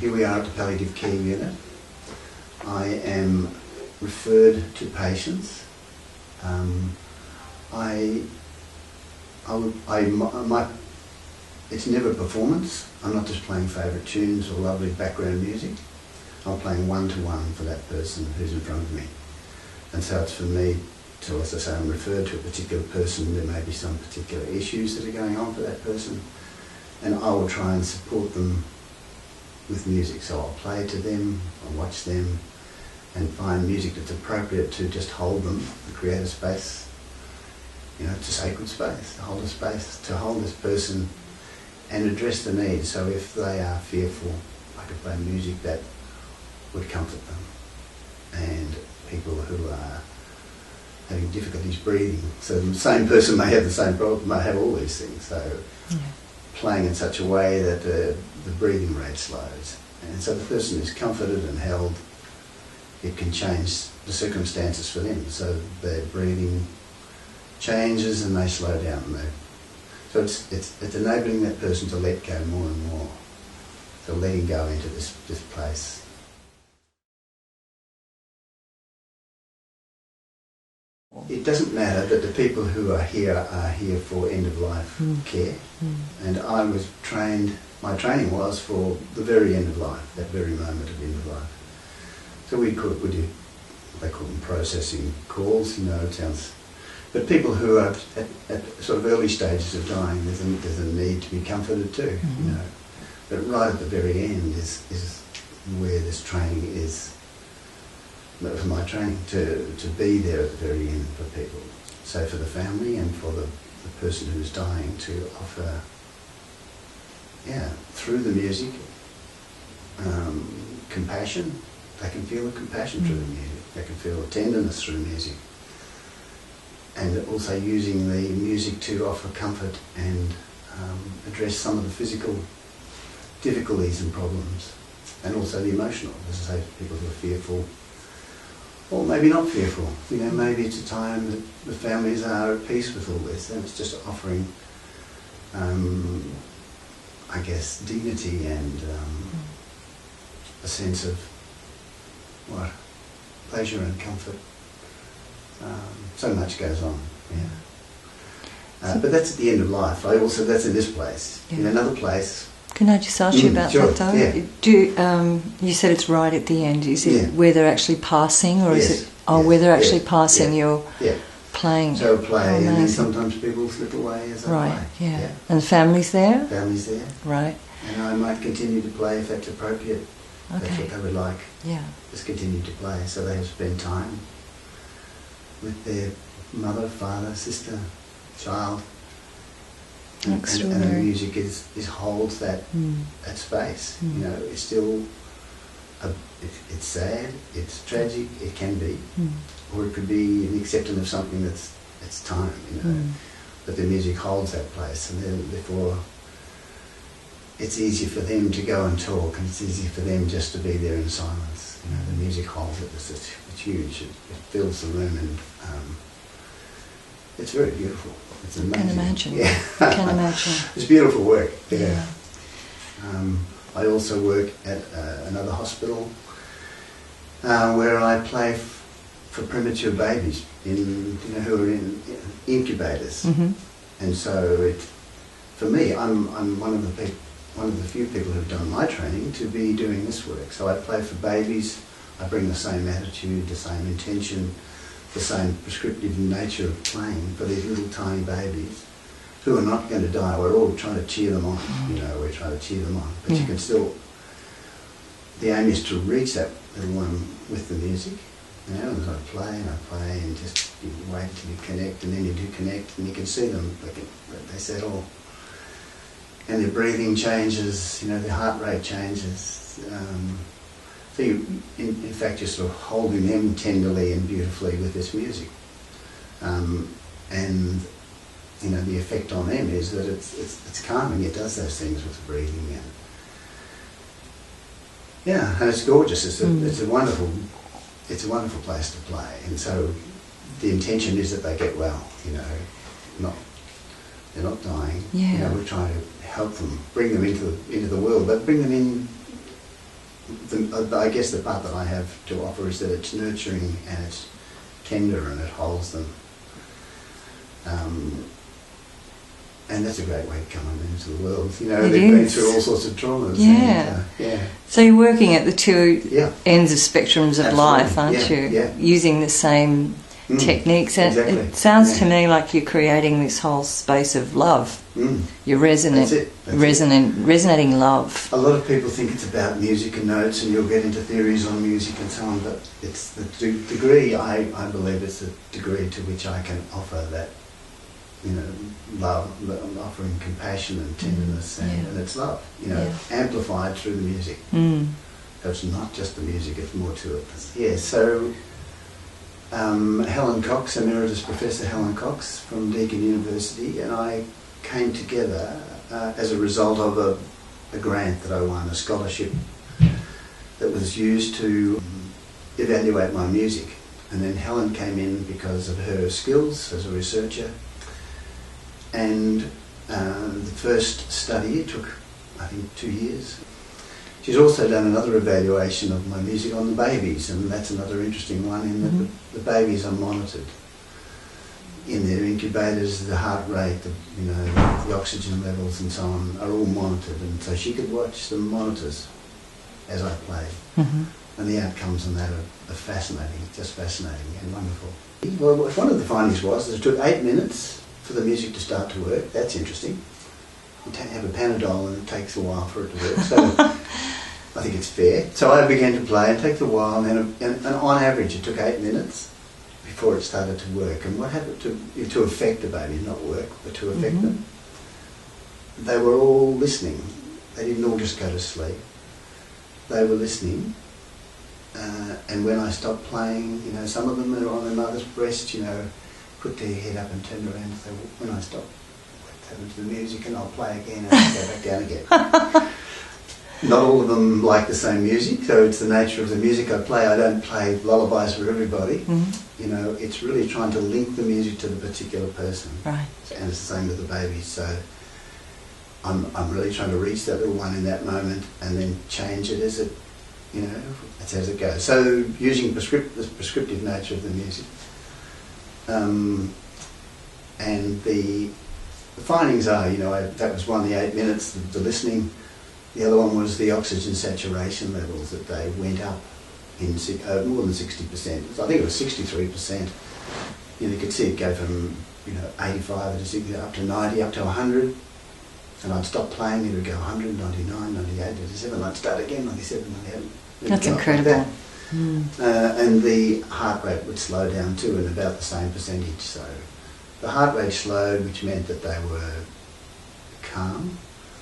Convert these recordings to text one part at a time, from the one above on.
here we are at the palliative care unit. I am referred to patients. It's never performance. I'm not just playing favourite tunes or lovely background music. I'm playing one-to-one for that person who's in front of me. And so it's for me to, as I say, I'm referred to a particular person. There may be some particular issues that are going on for that person, and I will try and support them with music. So I'll play to them, I'll watch them, and find music that's appropriate to just hold them, to create a space. You know, it's a sacred space, to hold a space, to hold this person and address the needs. So if they are fearful, I could play music that would comfort them. And people who are having difficulties breathing, so the same person may have the same problem, may have all these things. So playing in such a way that the breathing rate slows. And so the person is comforted and held. It can change the circumstances for them. So their breathing changes and they slow down. So it's enabling that person to let go more and more. So letting go into this place. It doesn't matter that the people who are here for end-of-life care. And I was trained, my training was for the very end of life, that very moment of end of life. So we do, they call them processing calls, you know, it sounds, but people who are at sort of early stages of dying, there's a need to be comforted too, you know. But right at the very end is where this training is, for my training, to be there at the very end for people. So for the family and for the person who's dying, to offer, through the music, compassion. They can feel the compassion through the music. They can feel the tenderness through music. And also using the music to offer comfort and address some of the physical difficulties and problems. And also the emotional, as I say, people who are fearful, or maybe not fearful. You know, maybe it's a time that the families are at peace with all this, and it's just offering, I guess, dignity and a sense of pleasure and comfort. So much goes on. But that's at the end of life. That's in this place. In another place. Can I just ask you about that though? Yeah. You said it's right at the end. Is it where they're actually passing, or is it where they're actually passing? You're playing. So play, and then sometimes people slip away as I play. Yeah. And the family's there. Family's there. Right. And I might continue to play if that's appropriate. That's what they would like. Yeah. Just continue to play, so they have spent time with their mother, father, sister, child. And the music holds that space. You know, it's still it's sad, it's tragic, it can be, or it could be an acceptance of something that's time. You know, but the music holds that place, and then therefore it's easy for them to go and talk, and it's easy for them just to be there in silence. You know, the music holds it. It's huge. It fills the room, and it's very beautiful. It's amazing. Can imagine. Yeah. Can imagine. It's beautiful work. Yeah. I also work at another hospital where I play for premature babies who are in incubators. And so for me, I'm one of the few people who've done my training to be doing this work. So I play for babies. I bring the same attitude, the same intention, the same prescriptive nature of playing for these little tiny babies who are not going to die. We're all trying to cheer them on, we're trying to cheer them on. But you can still, the aim is to reach that little one with the music, and I play and just you wait until you connect, and then you do connect, and you can see them, they settle, and their breathing changes, their heart rate changes. So you, in fact, you're sort of holding them tenderly and beautifully with this music. And the effect on them is that it's calming. It does those things with the breathing, and it's gorgeous. It's a wonderful place to play. And so the intention is that they get well. They're not dying. We're trying to help them, bring them into the world, but bring them in I guess the part that I have to offer is that it's nurturing and it's tender and it holds them. And that's a great way to come into the world. You know, they've been through all sorts of traumas. Yeah. And, So you're working at the two ends of spectrums of life, aren't you? Yeah. Using the same techniques. And exactly. it sounds to me like you're creating this whole space of love. You're resonating love. A lot of people think it's about music and notes, and you'll get into theories on music and so on, but it's the degree, I believe it's the degree to which I can offer that, you know, love, offering compassion and tenderness, and it's love, you know, amplified through the music. So it's not just the music, it's more to it. Yeah, so Helen Cox, Emeritus Professor Helen Cox from Deakin University, and I came together as a result of a grant that I won, a scholarship that was used to evaluate my music. And then Helen came in because of her skills as a researcher. And the first study, it took, I think, 2 years. She's also done another evaluation of my music on the babies, and that's another interesting one in that the babies are monitored. In their incubators, the heart rate, the oxygen levels and so on are all monitored, and so she could watch the monitors as I played. And the outcomes on that are fascinating, just fascinating and wonderful. Well, one of the findings was that it took 8 minutes for the music to start to work. That's interesting. You have a Panadol and it takes a while for it to work, so I think it's fair. So I began to play, and it takes a while, and on average it took 8 minutes before it started to work. And what happened to affect the baby, not work, but to affect them? They were all listening. They didn't all just go to sleep. They were listening. And when I stopped playing, you know, some of them are on their mother's breast, you know, put their head up and turned around and say, when I stop, what happened to the music? And I'll play again and I'll go back down again. Not all of them like the same music, so it's the nature of the music I play. I don't play lullabies for everybody. You know, it's really trying to link the music to the particular person. Right. And it's the same with the babies. So I'm really trying to reach that little one in that moment and then change it as it, you know, that's as it goes. So using the prescriptive nature of the music. And the findings are, you know, that was one, the 8 minutes, the listening. The other one was the oxygen saturation levels, that they went up in more than 60%. I think it was 63%. You know, you could see it go from, you know, 85 up to 90, up to 100. And I'd stop playing, it would go 100, 99, 98, 97, I'd start again, 97, 98. That's incredible. And the heart rate would slow down too, in about the same percentage. So the heart rate slowed, which meant that they were calm.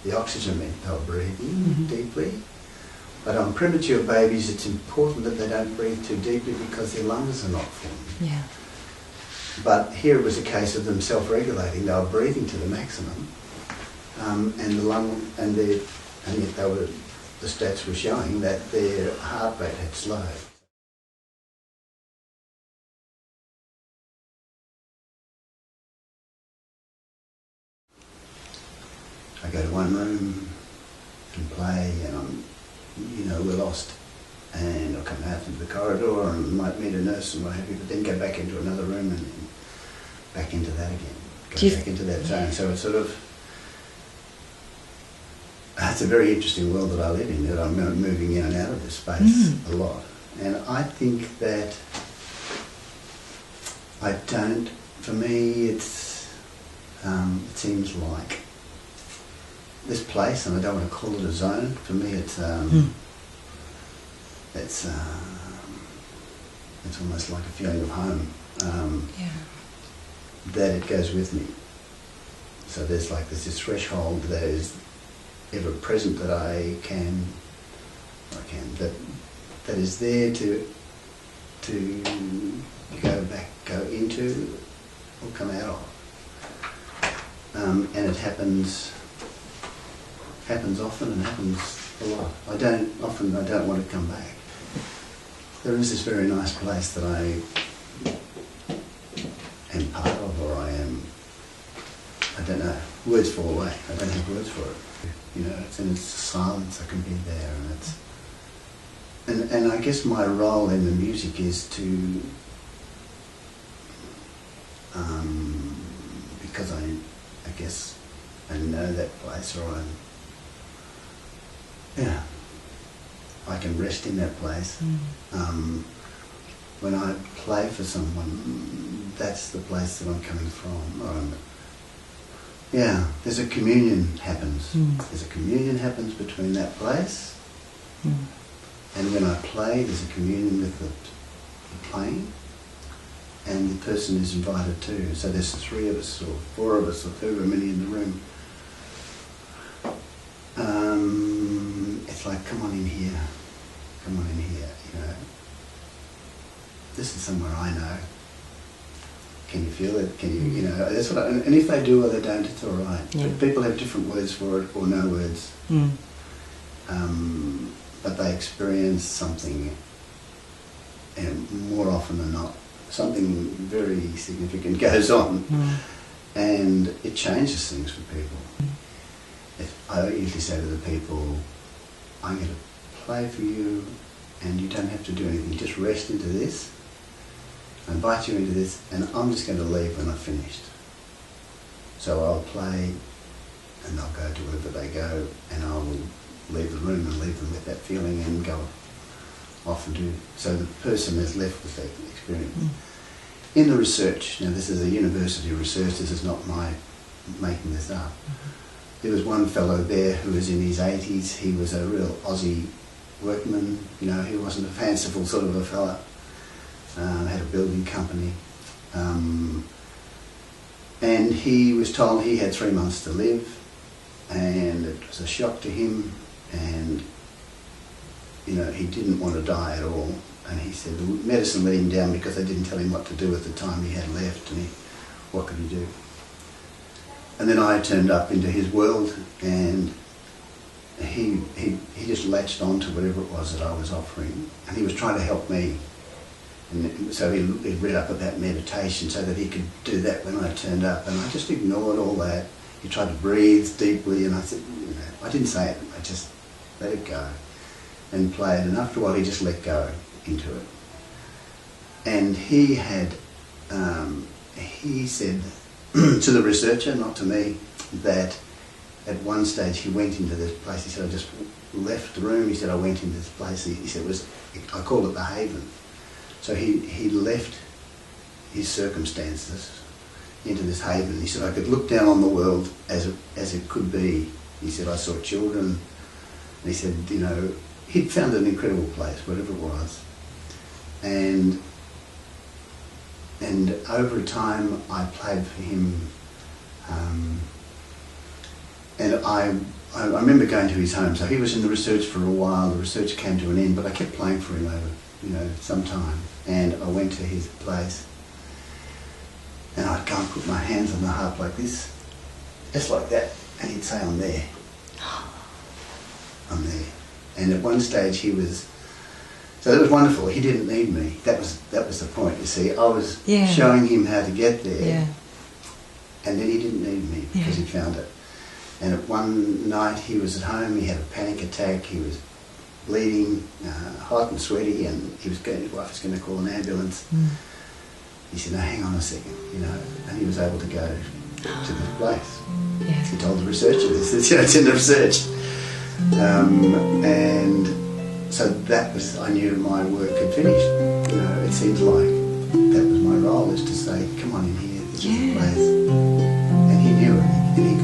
The oxygen meant they were breathing deeply. But on premature babies, it's important that they don't breathe too deeply because their lungs are not formed. Yeah. But here it was a case of them self-regulating. They were breathing to the maximum, and yet the stats were showing that their heart rate had slowed. I go to one room and play, and we're lost. And I'll come out into the corridor and might meet a nurse and what have you, but then go back into another room and then back into that again. Go back into that zone. So it's sort of, it's a very interesting world that I live in, that I'm moving in and out of this space a lot. And I think that for me it seems like this place, and I don't want to call it a zone, for me it's almost like a feeling of home, that it goes with me. So there's this threshold that is ever present that that is there to go into or come out of. And it happens often and happens a lot. I don't want to come back. There is this very nice place that I am part of, or I don't know, words fall away. I don't have words for it. You know, it's in its silence, I can be there, and And I guess my role in the music is to, because I guess I know that place, or I can rest in that place. When I play for someone, that's the place that I'm coming from. There's a communion happens. There's a communion happens between that place, and when I play, there's a communion with the playing, and the person is invited too. So there's 3 of us, or 4 of us, or however many in the room. It's like, come on in here, you know. This is somewhere I know. Can you feel it? Can you, you know, that's what and if they do or they don't, it's all right. Yeah. But people have different words for it, or no words. But they experience something, and more often than not, something very significant goes on, and it changes things for people. I usually say to the people, I'm going to play for you, and you don't have to do anything, just rest into this. I invite you into this, and I'm just going to leave when I've finished. So I'll play, and they'll go to wherever they go, and I'll leave the room and leave them with that feeling and go off and do. So the person is left with that experience. In the research, now this is a university research, this is not my making this up. There was one fellow there who was in his 80s, he was a real Aussie workman, you know, he wasn't a fanciful sort of a fella. Had a building company, and he was told he had 3 months to live, and it was a shock to him, and you know, he didn't want to die at all, and he said the medicine let him down because they didn't tell him what to do with the time he had left, and what could he do? And then I turned up into his world, and he just latched on to whatever it was that I was offering, and he was trying to help me. And so he read up about meditation so that he could do that when I turned up, and I just ignored all that. He tried to breathe deeply, and I said, you know, I didn't say it, I just let it go and play it, and after a while he just let go into it. And he had, he said to the researcher, not to me, that at one stage he went into this place. He said, I just left the room. He said, I went into this place. He said, I call it the haven. So he left his circumstances into this haven. He said, I could look down on the world as it could be. He said, I saw children. And he said, you know, he'd found an incredible place, whatever it was. And over time, I played for him. And I remember going to his home. So he was in the research for a while. The research came to an end, but I kept playing for him over, you know, some time. And I went to his place, and I'd go and put my hands on the harp like this, just like that, and he'd say, I'm there. I'm there. And at one stage he was, so that was wonderful. He didn't need me. That was the point, you see. I was showing him how to get there, and then he didn't need me because he found it. And at one night he was at home, he had a panic attack, he was bleeding, hot and sweaty, and his wife was going to call an ambulance. He said, no, hang on a second, you know, and he was able to go to this place. He told the researcher this, you know, it's in the research. And so that was, I knew my work had finished. You know, it seemed like that was my role, is to say, come on in here, this is the place. And he knew it, and he